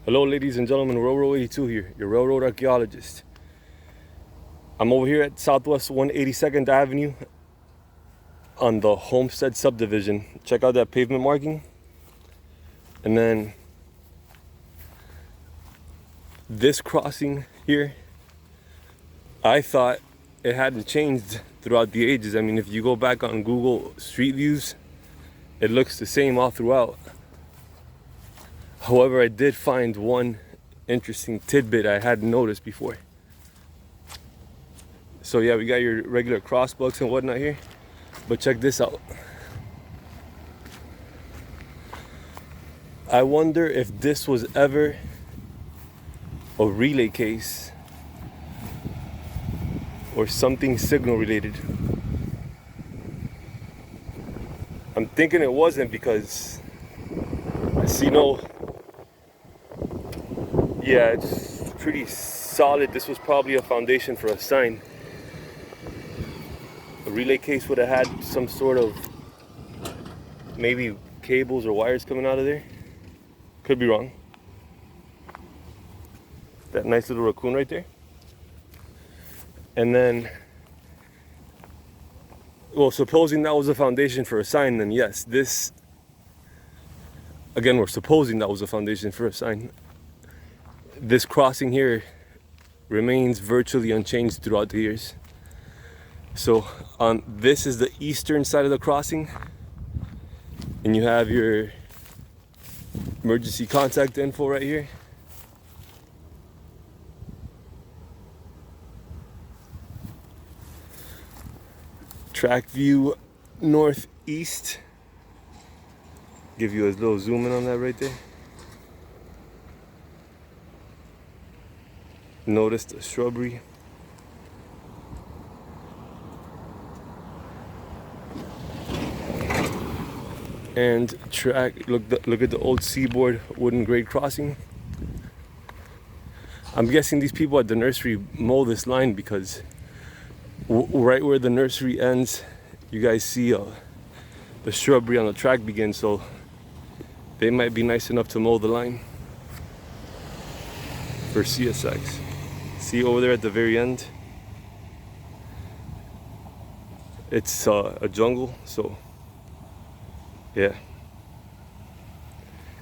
Hello ladies and gentlemen, Railroad 82 here, your railroad archaeologist. I'm over here at Southwest 182nd Avenue on the Homestead Subdivision. Check out that pavement marking. And then this crossing here, I thought it hadn't changed throughout the ages. I mean, if you go back on Google Street Views, it looks the same all throughout. However, I did find one interesting tidbit I hadn't noticed before. So yeah, we got your regular crossbucks and whatnot here, but check this out. I wonder if this was ever a relay case or something signal related. I'm thinking it wasn't because I see no. Yeah, it's pretty solid. This was probably a foundation for a sign. A relay case would have had some sort of maybe cables or wires coming out of there. Could be wrong. That nice little raccoon right there. And then, well, supposing that was a foundation for a sign, then yes, this, again, we're supposing that was a foundation for a sign. This crossing here remains virtually unchanged throughout the years. So this is the eastern side of the crossing, and you have your emergency contact info right here. Track view northeast. Give you a little zoom in on that right there. Notice the shrubbery. And track, look at the old Seaboard wooden grade crossing. I'm guessing these people at the nursery mow this line because right where the nursery ends, you guys see the shrubbery on the track begins, so they might be nice enough to mow the line for CSX. See over there at the very end? It's a jungle, so yeah.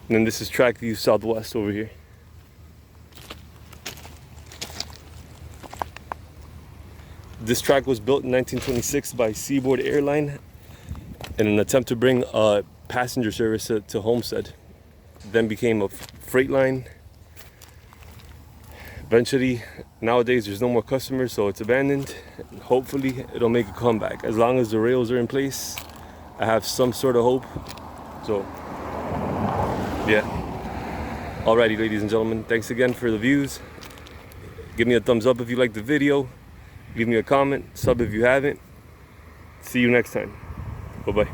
And then this is track view southwest over here. This track was built in 1926 by Seaboard Air Line in an attempt to bring passenger service to Homestead. Then became a freight line. Eventually, nowadays there's no more customers, so it's abandoned. Hopefully it'll make a comeback. As long as the rails are in place, I have some sort of hope. So yeah. Alrighty, ladies and gentlemen, thanks again for the views. Give me a thumbs up if you liked the video. Leave me a comment, sub if you haven't. See you next time. Bye-bye.